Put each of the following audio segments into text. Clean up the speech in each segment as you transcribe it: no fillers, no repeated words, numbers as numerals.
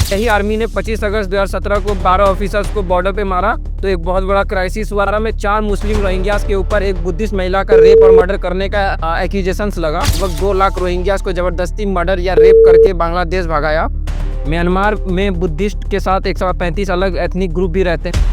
यही आर्मी ने 25 अगस्त 2017 को 12 ऑफिसर्स को बॉर्डर पे मारा तो एक बहुत बड़ा क्राइसिस हुआ में 4 मुस्लिम रोहिंग्यास के ऊपर एक बुद्धिस्ट महिला का रेप और मर्डर करने का एक्यूजेशंस लगा। लगभग 2 लाख रोहिंग्यास को जबरदस्ती मर्डर या रेप करके बांग्लादेश भगाया। म्यांमार में बुद्धिस्ट के साथ 135 अलग एथनिक ग्रुप भी रहते हैं।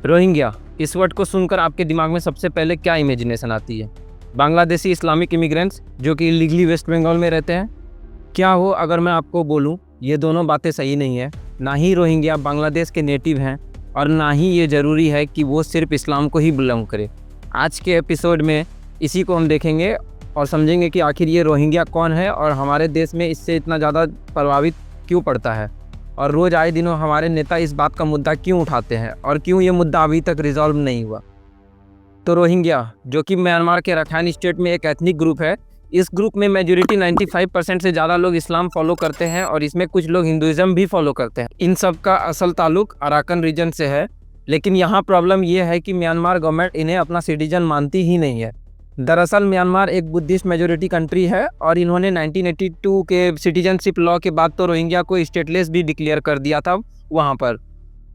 रोहिंग्या, इस वर्ड को सुनकर आपके दिमाग में सबसे पहले क्या इमेजिनेशन आती है? बांग्लादेशी इस्लामिक इमिग्रेंट्स जो कि इलीगली वेस्ट बंगाल में रहते हैं। क्या हो अगर मैं आपको बोलूं ये दोनों बातें सही नहीं है। ना ही रोहिंग्या बांग्लादेश के नेटिव हैं और ना ही ये ज़रूरी है कि वो सिर्फ इस्लाम को ही बिलोंग करे। आज के एपिसोड में इसी को हम देखेंगे और समझेंगे कि आखिर ये रोहिंग्या कौन है और हमारे देश में इससे इतना ज़्यादा प्रभावित क्यों पड़ता है और रोज़ आए दिनों हमारे नेता इस बात का मुद्दा क्यों उठाते हैं और क्यों ये मुद्दा अभी तक रिजॉल्व नहीं हुआ। तो रोहिंग्या जो कि म्यांमार के रखाइन स्टेट में एक एथनिक ग्रुप है, इस ग्रुप में मेजॉरिटी 95% से ज़्यादा लोग इस्लाम फॉलो करते हैं और इसमें कुछ लोग हिंदुज़म भी फॉलो करते हैं। इन सब का असल ताल्लुक अराकन रीजन से है, लेकिन यहाँ प्रॉब्लम ये है कि म्यांमार गवर्नमेंट इन्हें अपना सिटीजन मानती ही नहीं है। दरअसल म्यांमार एक बुद्धिस्ट मेजॉरिटी कंट्री है और इन्होंने 1982 के सिटीजनशिप लॉ के बाद तो रोहिंग्या को स्टेटलेस भी डिक्लेयर कर दिया था वहाँ पर।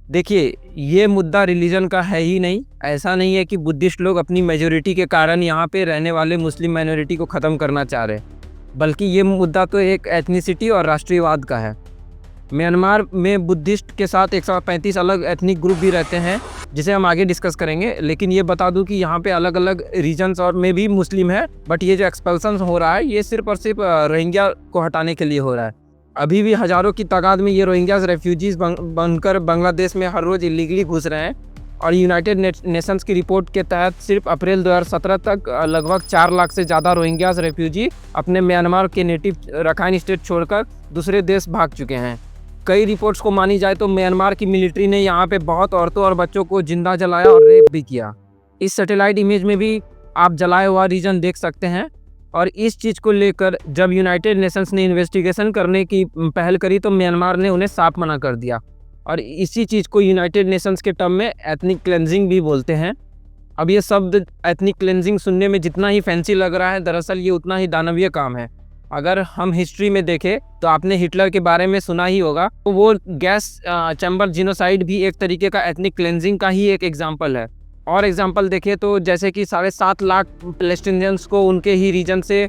देखिए, ये मुद्दा रिलीजन का है ही नहीं। ऐसा नहीं है कि बुद्धिस्ट लोग अपनी मेजॉरिटी के कारण यहाँ पे रहने वाले मुस्लिम माइनॉरिटी को ख़त्म करना चाह रहे, बल्कि ये मुद्दा तो एक एथनिसिटी और राष्ट्रीयवाद का है। म्यांमार में बुद्धिस्ट के साथ 135 अलग एथनिक ग्रुप भी रहते हैं, जिसे हम आगे डिस्कस करेंगे। लेकिन ये बता दूं कि यहाँ पे अलग अलग रीजन्स और में भी मुस्लिम है, बट ये जो एक्सपल्सन हो रहा है ये सिर्फ और सिर्फ रोहिंग्या को हटाने के लिए हो रहा है। अभी भी हज़ारों की तादाद में ये रोहिंग्यास रेफ्यूजीज बनकर बांग्लादेश में हर रोज़ इलीगली घुस रहे हैं और यूनाइटेड नेशंस की रिपोर्ट के तहत सिर्फ अप्रैल 2017 तक लगभग 4 लाख से ज़्यादा रोहिंग्यास रेफ्यूजी अपने म्यांमार के नेटिव रखाइन स्टेट छोड़कर दूसरे देश भाग चुके हैं। कई रिपोर्ट्स को मानी जाए तो म्यांमार की मिलिट्री ने यहाँ पे बहुत औरतों और बच्चों को जिंदा जलाया और रेप भी किया। इस सैटेलाइट इमेज में भी आप जलाया हुआ रीजन देख सकते हैं। और इस चीज़ को लेकर जब यूनाइटेड नेशंस ने इन्वेस्टिगेशन करने की पहल करी तो म्यांमार ने उन्हें साफ मना कर दिया और इसी चीज़ को यूनाइटेड नेशंस के टर्म में एथनिक क्लेंजिंग भी बोलते हैं। अब ये शब्द एथनिक क्लेंजिंग सुनने में जितना ही फैंसी लग रहा है, दरअसल ये उतना ही दानवीय काम है। अगर हम हिस्ट्री में देखें तो आपने हिटलर के बारे में सुना ही होगा, तो वो गैस चैम्बर जिनोसाइड भी एक तरीके का एथनिक क्लेंजिंग का ही एक एग्जांपल है। और एग्जांपल देखें तो जैसे कि 7.5 लाख पैलेस्टीनियंस को उनके ही रीजन से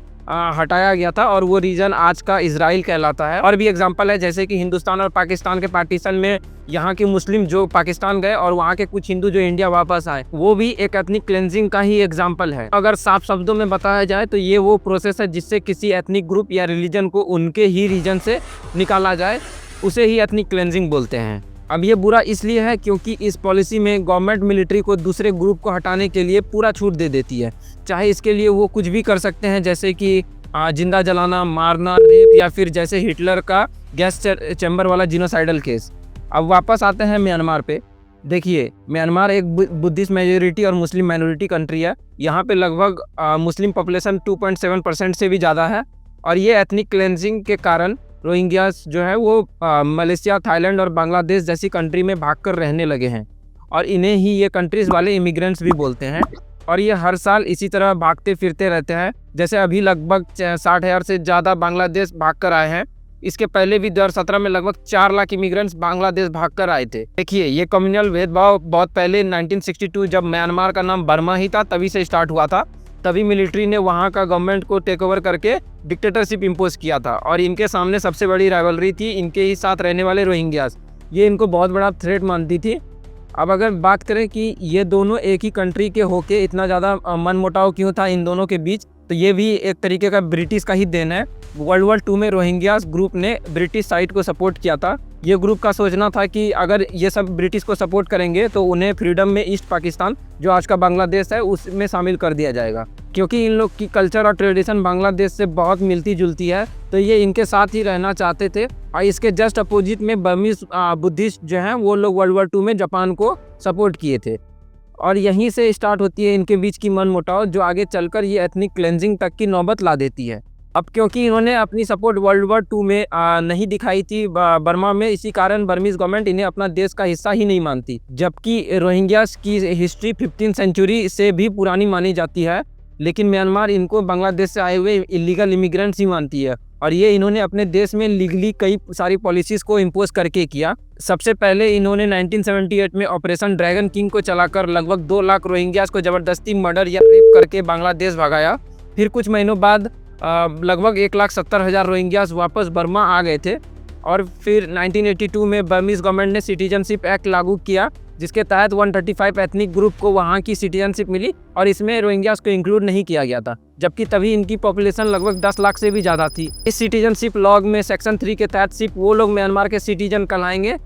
हटाया गया था और वो रीजन आज का इजराइल कहलाता है। और भी एग्जांपल है जैसे कि हिंदुस्तान और पाकिस्तान के पार्टीशन में यहाँ के मुस्लिम जो पाकिस्तान गए और वहाँ के कुछ हिंदू जो इंडिया वापस आए, वो भी एक एथनिक क्लेंजिंग का ही एग्जांपल है। अगर साफ शब्दों में बताया जाए तो ये वो प्रोसेस है जिससे किसी एथनिक ग्रुप या रिलीजन को उनके ही रीजन से निकाला जाए, उसे ही एथनिक क्लेंजिंग बोलते हैं। अब ये बुरा इसलिए है क्योंकि इस पॉलिसी में गवर्नमेंट मिलिट्री को दूसरे ग्रुप को हटाने के लिए पूरा छूट दे देती है, चाहे इसके लिए वो कुछ भी कर सकते हैं, जैसे कि जिंदा जलाना, मारना, रेप या फिर जैसे हिटलर का गैस चैम्बर वाला जिनोसाइडल केस। अब वापस आते हैं म्यांमार पे। देखिए, म्यांमार एक बुद्धिस्ट मेजॉरिटी और मुस्लिम माइनॉरिटी कंट्री है। यहाँ पे लगभग मुस्लिम पॉपुलेशन 2.7% से भी ज़्यादा है और ये एथनिक क्लेंजिंग के कारण रोहिंग्यास जो है वो मलेशिया, थाईलैंड और बांग्लादेश जैसी कंट्री में भागकर रहने लगे हैं और इन्हें ही ये कंट्रीज़ वाले इमिग्रेंट्स भी बोलते हैं। और ये हर साल इसी तरह भागते फिरते रहते हैं। जैसे अभी लगभग 60,000 से ज़्यादा बांग्लादेश भागकर आए हैं। इसके पहले भी 2017 में लगभग 4 लाख इमिग्रेंट्स बांग्लादेश भागकर आए थे। देखिए, ये कम्युनल भेदभाव बहुत पहले 1962 जब म्यांमार का नाम बर्मा ही था तभी से स्टार्ट हुआ था। तभी मिलिट्री ने वहाँ का गवर्नमेंट को टेक ओवर करके डिक्टेटरशिप इम्पोज किया था और इनके सामने सबसे बड़ी राइवलरी थी इनके ही साथ रहने वाले रोहिंग्यास। ये इनको बहुत बड़ा थ्रेट मानती थी। अब अगर बात करें कि ये दोनों एक ही कंट्री के होके इतना ज़्यादा मनमुटाव क्यों था इन दोनों के बीच, तो ये भी एक तरीके का ब्रिटिश का ही देन है। वर्ल्ड वॉर 2 में रोहिंग्यास ग्रुप ने ब्रिटिश साइड को सपोर्ट किया था। ये ग्रुप का सोचना था कि अगर ये सब ब्रिटिश को सपोर्ट करेंगे तो उन्हें फ्रीडम में ईस्ट पाकिस्तान जो आज का बांग्लादेश है उसमें शामिल कर दिया जाएगा, क्योंकि इन लोग की कल्चर और ट्रेडिशन बांग्लादेश से बहुत मिलती जुलती है, तो ये इनके साथ ही रहना चाहते थे। और इसके जस्ट अपोजिट में बर्मीज बुद्धिस्ट जो हैं वो लोग वर्ल्ड वॉर 2 में जापान को सपोर्ट किए थे और यहीं से स्टार्ट होती है इनके बीच की मनमुटाव, जो आगे चलकर ये एथनिक क्लेंजिंग तक की नौबत ला देती है। अब क्योंकि इन्होंने अपनी सपोर्ट वर्ल्ड वॉर 2 में नहीं दिखाई थी बर्मा में, इसी कारण बर्मीज गवर्नमेंट इन्हें अपना देश का हिस्सा ही नहीं मानती, जबकि रोहिंग्यास की हिस्ट्री 15th सेंचुरी से भी पुरानी मानी जाती है। लेकिन म्यांमार इनको बांग्लादेश से आए हुए इलीगल इमिग्रेंट्स ही मानती है, और ये इन्होंने अपने देश में लीगली कई सारी पॉलिसीज़ को इम्पोज करके किया। सबसे पहले इन्होंने 1978 में ऑपरेशन ड्रैगन किंग को चलाकर लगभग 2 लाख रोहिंग्यास को ज़बरदस्ती मर्डर या रेप करके बांग्लादेश भगाया। फिर कुछ महीनों बाद लगभग 1,70,000 रोहिंग्यास वापस बर्मा आ गए थे, और फिर 1982 में बर्मीज गवर्नमेंट ने सिटीजनशिप एक्ट लागू किया, जिसके तहत 135 एथनिक ग्रुप को वहाँ की सिटीजनशिप मिली, और इसमें रोहिंग्यास को इंक्लूड नहीं किया गया था, जबकि तभी इनकी पॉपुलेशन लगभग 10 लाख से भी ज़्यादा थी। इस सिटीजनशिप लॉ में सेक्शन 3 के तहत सिर्फ वो लोग म्यांमार के सिटीजन कहलाएंगे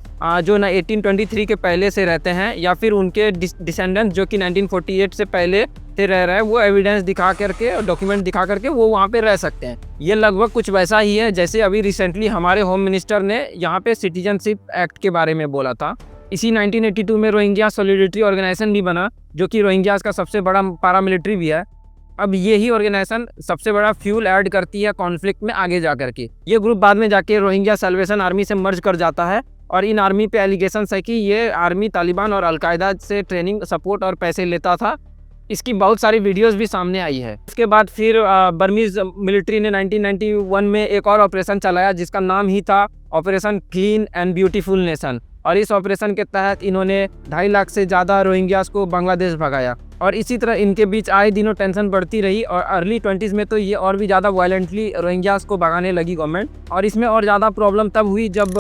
जो 1823 के पहले से रहते हैं, या फिर उनके डिसेंडेंट्स जो कि 1948 से पहले से रह रहे हैं, वो एविडेंस दिखा करके और डॉक्यूमेंट दिखा करके वो वहाँ पे रह सकते हैं। ये लगभग कुछ वैसा ही है जैसे अभी रिसेंटली हमारे होम मिनिस्टर ने यहाँ पे सिटीजनशिप एक्ट के बारे में बोला था। इसी 1982 में रोहिंग्या सॉलिडेरिटी ऑर्गेनाइजेशन भी बना, जो कि रोहिंग्यास का सबसे बड़ा पैरामिलिट्री भी है। अब यही ऑर्गेनाइजेशन सबसे बड़ा फ्यूल ऐड करती है कॉन्फ्लिक्ट में आगे जा करके। ये ग्रुप बाद में जाके रोहिंग्या सैल्वेशन आर्मी से मर्ज कर जाता है, और इन आर्मी पे एलिगेशंस है कि ये आर्मी तालिबान और अलकायदा से ट्रेनिंग, सपोर्ट और पैसे लेता था। इसकी बहुत सारी वीडियोस भी सामने आई है। उसके बाद फिर बर्मीज मिलिट्री ने 1991 में एक और ऑपरेशन चलाया, जिसका नाम ही था operation clean and beautiful nation, और इस ऑपरेशन के तहत इन्होंने 2.5 लाख से ज़्यादा रोहिंग्यास को बांग्लादेश भगाया। और इसी तरह इनके बीच आए दिनों टेंशन बढ़ती रही, और अर्ली 20s में तो ये और भी ज़्यादा वायलेंटली रोहिंग्यास को भगाने लगी गवर्नमेंट। और इसमें और ज़्यादा प्रॉब्लम तब हुई जब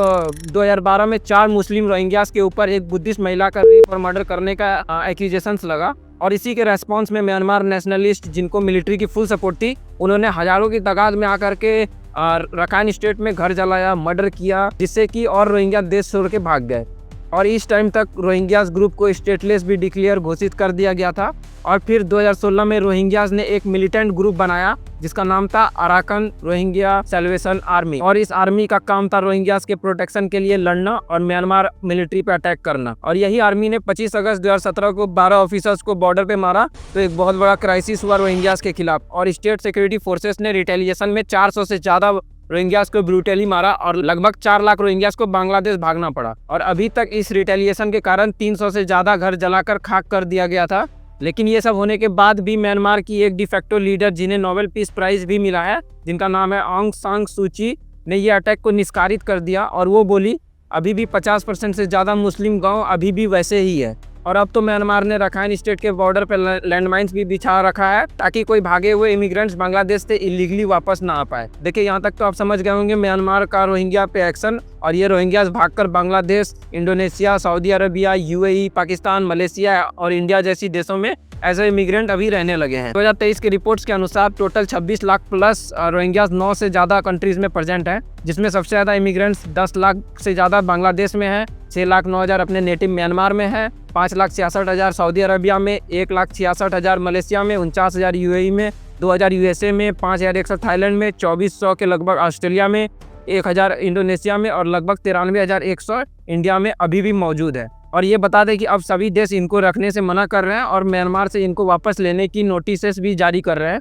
2012 में 4 मुस्लिम रोहिंग्यास के ऊपर एक बुद्धिस्ट महिला का रेप और मर्डर करने का एक्यूजेशंस लगा, और इसी के रेस्पॉन्स में म्यांमार नेशनलिस्ट, जिनको मिलिट्री की फुल सपोर्ट थी, उन्होंने हज़ारों की तादाद में आकर के रखाइन स्टेट में घर जलाया, मर्डर किया, जिससे कि और रोहिंग्या देश छोड़ के भाग गए। और इस टाइम तक रोहिंग्यास ग्रुप को स्टेटलेस भी डिक्लेयर घोषित कर दिया गया था। और फिर 2016 में रोहिंग्यास ने एक मिलिटेंट ग्रुप बनाया, जिसका नाम था अराकन रोहिंग्या सैल्वेशन आर्मी, और इस आर्मी का काम था रोहिंग्यास के प्रोटेक्शन के लिए लड़ना और म्यांमार मिलिट्री पे अटैक करना। और यही आर्मी ने 25 अगस्त 2017 को 12 ऑफिसर्स को बॉर्डर पे मारा, तो एक बहुत बड़ा क्राइसिस हुआ रोहिंग्यास के खिलाफ, और स्टेट सिक्योरिटी फोर्सेस ने रिटेलिएशन में 400 से ज़्यादा रोहिंग्यास को ब्रूटली मारा, और लगभग 4 लाख रोहिंग्यास को बांग्लादेश भागना पड़ा। और अभी तक इस रिटेलिएशन के कारण 300 से ज़्यादा घर जलाकर खाक कर दिया गया था। लेकिन ये सब होने के बाद भी म्यांमार की एक डिफेक्टो लीडर, जिन्हें नोबेल पीस प्राइज भी मिला है, जिनका नाम है ऑंग सान सू ची, ने ये अटैक को निष्कारित कर दिया, और वो बोली अभी भी 50% से ज़्यादा मुस्लिम गाँव अभी भी वैसे ही है। और अब तो म्यांमार ने रखाइन स्टेट के बॉर्डर पर लैंडमाइंस भी बिछा रखा है, ताकि कोई भागे हुए इमिग्रेंट्स बांग्लादेश से इलीगली वापस ना आ पाए। देखिए, यहाँ तक तो आप समझ गए होंगे म्यांमार का रोहिंग्या पे एक्शन, और ये रोहिंग्यास भागकर Bangladesh, Indonesia, Saudi Arabia, UAE, Pakistan, Malaysia और इंडिया जैसी देशों में एज ए इमिग्रेंट अभी रहने लगे हैं। 2023 के रिपोर्ट्स के अनुसार टोटल 26 लाख प्लस रोहिंग्यास 9 से ज़्यादा कंट्रीज़ में प्रेजेंट हैं, जिसमें सबसे ज़्यादा इमिग्रेंट्स 10 लाख से ज़्यादा बांग्लादेश में हैं, 6,09,000 अपने नेटिव म्यांमार में है, 5,66,000 सऊदी अरबिया में, 1,66,000 मलेशिया में, 49,000 यूएई में, 2,000 यूएसए में, 5,100 थाईलैंड में, 2,400 के लगभग ऑस्ट्रेलिया में, 1,000 इंडोनेशिया में, और लगभग 93,100 इंडिया में अभी भी मौजूद है। और ये बता दें कि अब सभी देश इनको रखने से मना कर रहे हैं, और म्यांमार से इनको वापस लेने की नोटिसेस भी जारी कर रहे हैं।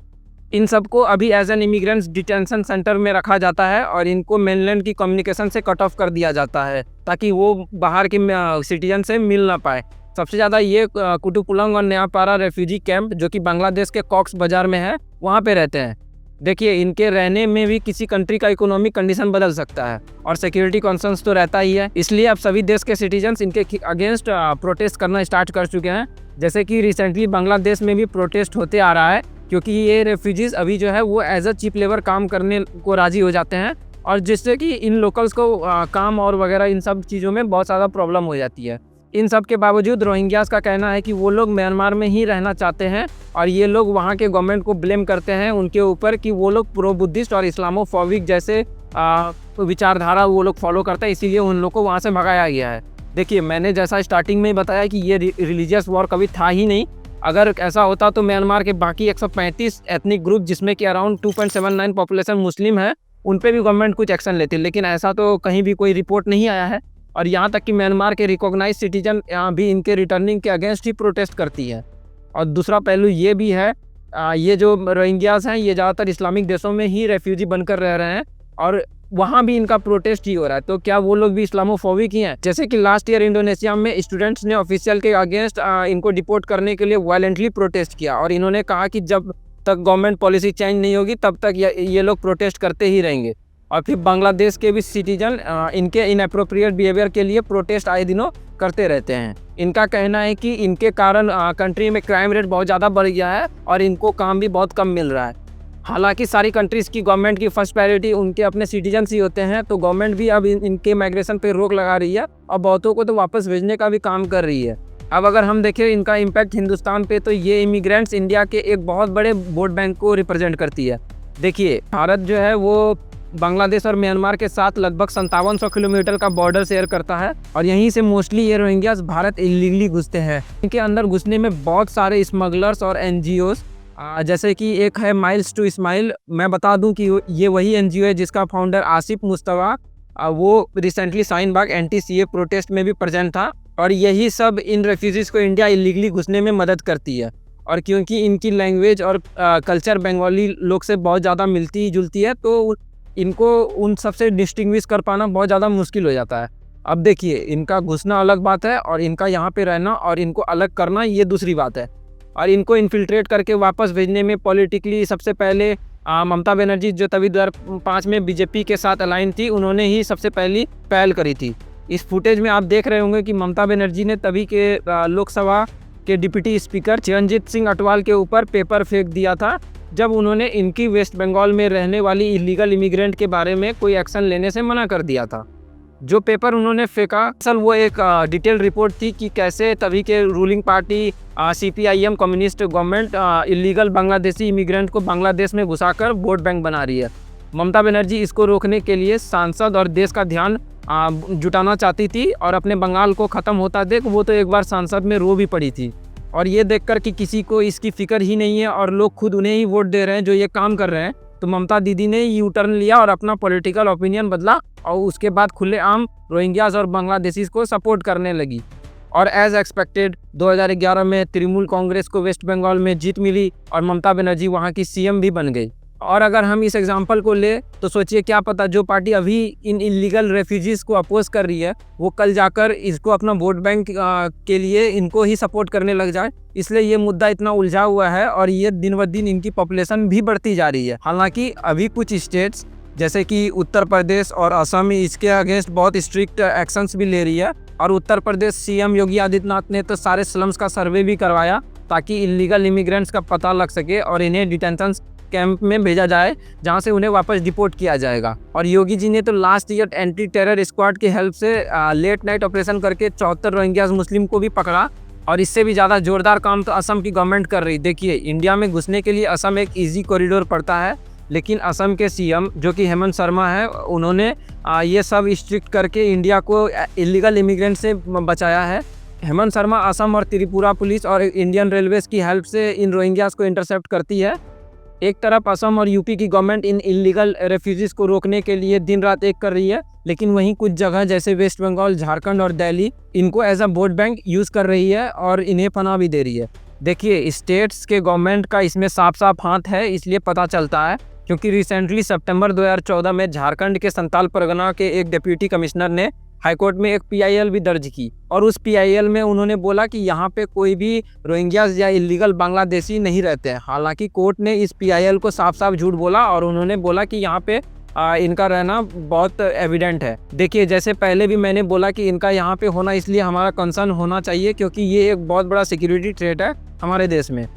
इन सबको अभी as an immigrants detention centre में रखा जाता है, और इनको मेनलैंड की कम्युनिकेशन से कट ऑफ कर दिया जाता है, ताकि वो बाहर के सिटीजन से मिल ना पाए। सबसे ज़्यादा ये कुटुपुलंग और नयापारा रेफ्यूजी कैंप, जो कि बांग्लादेश के कॉक्स बाजार में है, वहाँ पे रहते हैं। देखिए, इनके रहने में भी किसी कंट्री का इकोनॉमिक कंडीशन बदल सकता है, और सिक्योरिटी कंसर्न्स तो रहता ही है। इसलिए अब सभी देश के सिटीजन्स इनके अगेंस्ट प्रोटेस्ट करना स्टार्ट कर चुके हैं, जैसे कि रिसेंटली बांग्लादेश में भी प्रोटेस्ट होते आ रहा है, क्योंकि ये रेफ्यूजीज़ अभी जो है वो एज अ चीप लेबर काम करने को राज़ी हो जाते हैं, और जिससे कि इन लोकल्स को काम और वगैरह इन सब चीज़ों में बहुत ज़्यादा प्रॉब्लम हो जाती है। इन सब के बावजूद रोहिंग्यास का कहना है कि वो लोग म्यांमार में ही रहना चाहते हैं, और ये लोग वहाँ के गवर्नमेंट को ब्लेम करते हैं उनके ऊपर कि वो लोग प्रो बुद्धिस्ट और इस्लामोफोबिक जैसे विचारधारा वो लोग फॉलो करते हैं, इसीलिए उन लोग को वहाँ से भगाया गया है। देखिए, मैंने जैसा स्टार्टिंग में बताया कि ये रिलीजियस वॉर कभी था ही नहीं। अगर ऐसा होता तो म्यांमार के बाकी 135 एथनिक ग्रुप, जिसमें कि अराउंड 2.79 पॉपुलेशन मुस्लिम है, उन पे भी गवर्नमेंट कुछ एक्शन लेती, लेकिन ऐसा तो कहीं भी कोई रिपोर्ट नहीं आया है। और यहाँ तक कि म्यांमार के रिकॉग्नाइज सिटीजन यहाँ भी इनके रिटर्निंग के अगेंस्ट ही प्रोटेस्ट करती है। और दूसरा पहलू ये भी है ये जो रोहिंग्यास हैं ये ज़्यादातर इस्लामिक देशों में ही रेफ्यूजी बनकर रह रहे हैं और वहाँ भी इनका प्रोटेस्ट ही हो रहा है। तो क्या वो लोग भी इस्लामोफोबिक ही हैं? जैसे कि लास्ट ईयर इंडोनेशिया में स्टूडेंट्स ने ऑफिशियल के अगेंस्ट इनको डिपोर्ट करने के लिए वायलेंटली प्रोटेस्ट किया और इन्होंने कहा कि जब तक गवर्नमेंट पॉलिसी चेंज नहीं होगी तब तक ये लोग प्रोटेस्ट करते ही रहेंगे। और फिर बांग्लादेश के भी सिटीजन इनके इनअप्रोप्रिएट बिहेवियर के लिए प्रोटेस्ट आए दिनों करते रहते हैं। इनका कहना है कि इनके कारण कंट्री में क्राइम रेट बहुत ज़्यादा बढ़ गया है और इनको काम भी बहुत कम मिल रहा है। हालांकि सारी कंट्रीज़ की गवर्नमेंट की फर्स्ट प्रायोरिटी उनके अपने सिटीजन्स ही होते हैं, तो गवर्नमेंट भी अब इनके माइग्रेशन पे रोक लगा रही है और बहुतों को तो वापस भेजने का भी काम कर रही है। अब अगर हम देखें इनका इम्पैक्ट हिंदुस्तान पे, तो ये इमिग्रेंट्स इंडिया के एक बहुत बड़े वोट बैंक को रिप्रेजेंट करती है। देखिए, भारत जो है वो बांग्लादेश और म्यांमार के साथ लगभग 5700 किलोमीटर का बॉर्डर शेयर करता है और यहीं से मोस्टली ये रोहिंग्यास भारत इलीगली घुसते हैं। इनके अंदर घुसने में बहुत सारे स्मगलर्स और एनजीओज, जैसे कि एक है माइल्स टू स्माइल। मैं बता दूं कि ये वही एनजीओ है जिसका फाउंडर आसिफ मुस्तफा, वो recently Shaheen Bagh anti-CA protest में भी प्रेजेंट था और यही सब इन रेफ्यूजीज़ को इंडिया इलीगली घुसने में मदद करती है। और क्योंकि इनकी लैंग्वेज और कल्चर बंगाली लोग से बहुत ज़्यादा मिलती जुलती है, तो इनको उन सबसे डिस्टिंग्विश कर पाना बहुत ज़्यादा मुश्किल हो जाता है। अब देखिए, इनका घुसना अलग बात है और इनका यहाँ पे रहना और इनको अलग करना ये दूसरी बात है। और इनको इन्फिल्ट्रेट करके वापस भेजने में पॉलिटिकली सबसे पहले ममता बनर्जी, जो तभी 2005 में बीजेपी के साथ अलाइन थी, उन्होंने ही सबसे पहली पहल करी थी। इस फुटेज में आप देख रहे होंगे कि ममता बनर्जी ने तभी के लोकसभा के डिप्टी स्पीकर चिरंजीत सिंह अटवाल के ऊपर पेपर फेंक दिया था, जब उन्होंने इनकी वेस्ट बंगाल में रहने वाली इलीगल इमिग्रेंट के बारे में कोई एक्शन लेने से मना कर दिया था। जो पेपर उन्होंने फेंका, असल वो एक डिटेल रिपोर्ट थी कि कैसे तभी के ruling party CPIM communist government illegal Bangladeshi immigrant को बांग्लादेश में घुसाकर वोट बैंक बना रही है। ममता बनर्जी इसको रोकने के लिए सांसद और देश का ध्यान जुटाना चाहती थी और अपने बंगाल को ख़त्म होता देख वो तो एक बार सांसद में रो भी पड़ी थी। और ये देखकर कि किसी को इसकी फ़िक्र ही नहीं है और लोग खुद उन्हें ही वोट दे रहे हैं जो ये काम कर रहे हैं, तो ममता दीदी ने यू टर्न लिया और अपना पॉलिटिकल ओपिनियन बदला और उसके बाद खुलेआम रोहिंग्यास और बांग्लादेशीज़ को सपोर्ट करने लगी। और एज एक्सपेक्टेड 2011 में तृणमूल कांग्रेस को वेस्ट बंगाल में जीत मिली और ममता बनर्जी वहाँ की CM भी बन गई। और अगर हम इस एग्जाम्पल को ले तो सोचिए, क्या पता जो पार्टी अभी इन इलीगल रेफ्यूजीज़ को अपोज कर रही है वो कल जाकर इसको अपना वोट बैंक के लिए इनको ही सपोर्ट करने लग जाए। इसलिए ये मुद्दा इतना उलझा हुआ है और ये दिन ब दिन इनकी पॉपुलेशन भी बढ़ती जा रही है। हालांकि अभी कुछ स्टेट्स जैसे कि उत्तर प्रदेश और असम इसके अगेंस्ट बहुत स्ट्रिक्ट एक्शंस भी ले रही है और उत्तर प्रदेश CM योगी आदित्यनाथ ने तो सारे स्लम्स का सर्वे भी करवाया ताकि इलीगल इमिग्रेंट्स का पता लग सके और इन्हें डिटेंशन कैंप में भेजा जाए जहां से उन्हें वापस डिपोर्ट किया जाएगा। और योगी जी ने तो last year anti terror squad की हेल्प से लेट नाइट ऑपरेशन करके 74 रोहिंग्यास मुस्लिम को भी पकड़ा और इससे भी ज़्यादा जोरदार काम तो असम की गवर्नमेंट कर रही। देखिए, इंडिया में घुसने के लिए असम एक ईजी कॉरिडोर पड़ता है, लेकिन असम के CM जो कि हेमंत शर्मा है, उन्होंने ये सब स्ट्रिक्ट करके इंडिया को इलीगल इमिग्रेंट से बचाया है। हेमंत शर्मा असम और त्रिपुरा पुलिस और इंडियन रेलवेज़ की हेल्प से इन रोहिंग्यास को इंटरसेप्ट करती है। एक तरफ असम और यूपी की गवर्नमेंट इन इलीगल रेफ्यूजीज़ को रोकने के लिए दिन रात एक कर रही है, लेकिन वहीं कुछ जगह जैसे वेस्ट बंगाल, झारखंड और दिल्ली इनको as a vote bank use कर रही है और इन्हें पनाह भी दे रही है। देखिए, स्टेट्स के गवर्नमेंट का इसमें साफ साफ हाथ है, इसलिए पता चलता है क्योंकि रिसेंटली सितंबर 2014 में झारखंड के संताल परगना के एक डिप्टी कमिश्नर ने हाईकोर्ट में एक PIL भी दर्ज की और उस PIL में उन्होंने बोला कि यहाँ पे कोई भी रोहिंग्यास या इलीगल बांग्लादेशी नहीं रहते हैं। हालांकि कोर्ट ने इस PIL को साफ साफ झूठ बोला और उन्होंने बोला कि यहाँ पे इनका रहना बहुत एविडेंट है। देखिए, जैसे पहले भी मैंने बोला कि इनका यहाँ पे होना इसलिए हमारा कंसर्न होना चाहिए क्योंकि ये एक बहुत बड़ा सिक्योरिटी थ्रेट है हमारे देश में।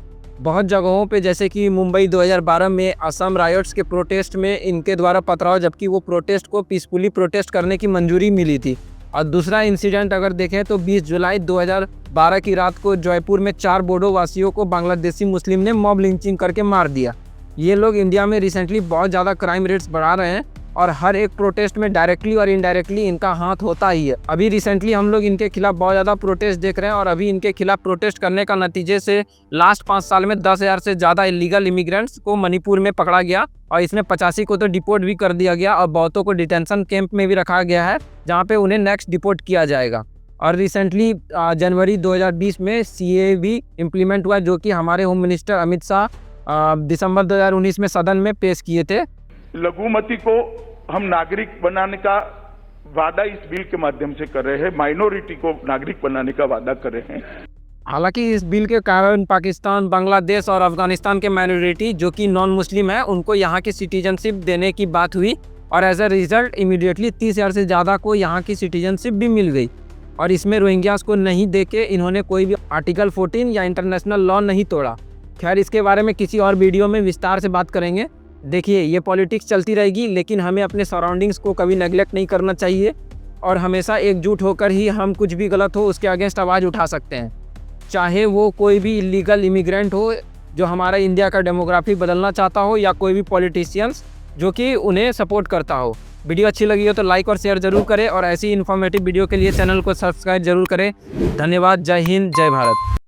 बहुत जगहों पे जैसे कि मुंबई 2012 में असम रायोट्स के प्रोटेस्ट में इनके द्वारा पथराव, जबकि वो प्रोटेस्ट को पीसफुली प्रोटेस्ट करने की मंजूरी मिली थी। और दूसरा इंसिडेंट अगर देखें तो 20 जुलाई 2012 की रात को जयपुर में 4 बोडो वासियों को बांग्लादेशी मुस्लिम ने मॉब लिंचिंग करके मार दिया। ये लोग इंडिया में रिसेंटली बहुत ज़्यादा क्राइम रेट्स बढ़ा रहे हैं और हर एक प्रोटेस्ट में डायरेक्टली और इनडायरेक्टली इनका हाथ होता ही है। अभी रिसेंटली हम लोग इनके खिलाफ बहुत ज़्यादा प्रोटेस्ट देख रहे हैं और अभी इनके खिलाफ प्रोटेस्ट करने का नतीजे से लास्ट 5 साल में 10,000 से ज़्यादा इलीगल इमिग्रेंट्स को मणिपुर में पकड़ा गया और इसमें 85 को तो डिपोर्ट भी कर दिया गया और बहुतों को डिटेंशन कैंप में भी रखा गया है जहाँ पे उन्हें नेक्स्ट डिपोर्ट किया जाएगा। और रिसेंटली जनवरी 2020 में CAA भी इम्प्लीमेंट हुआ जो कि हमारे होम मिनिस्टर अमित शाह दिसंबर 2019 में सदन में पेश किए थे। लघुमती को हम नागरिक बनाने का वादा इस बिल के माध्यम से कर रहे हैं, माइनॉरिटी को नागरिक बनाने का वादा कर रहे हैं। हालांकि इस बिल के कारण पाकिस्तान, बांग्लादेश और अफगानिस्तान के माइनॉरिटी जो कि नॉन मुस्लिम है उनको यहाँ की सिटीजनशिप देने की बात हुई और एज अ रिजल्ट इमीडिएटली 30,000 से ज़्यादा को यहाँ की सिटीजनशिप भी मिल गई। और इसमें रोहिंग्यास को नहीं देके इन्होंने कोई भी आर्टिकल 14 या इंटरनेशनल लॉ नहीं तोड़ा। खैर, इसके बारे में किसी और वीडियो में विस्तार से बात करेंगे। देखिए, ये पॉलिटिक्स चलती रहेगी, लेकिन हमें अपने सराउंडिंग्स को कभी नेगलेक्ट नहीं करना चाहिए और हमेशा एकजुट होकर ही हम कुछ भी गलत हो उसके अगेंस्ट आवाज़ उठा सकते हैं, चाहे वो कोई भी इलीगल इमिग्रेंट हो जो हमारा इंडिया का डेमोग्राफी बदलना चाहता हो या कोई भी पॉलिटिशियंस जो कि उन्हें सपोर्ट करता हो। वीडियो अच्छी लगी हो तो लाइक और शेयर जरूर करें और ऐसी इन्फॉर्मेटिव वीडियो के लिए चैनल को सब्सक्राइब जरूर करें। धन्यवाद। जय हिंद, जय भारत।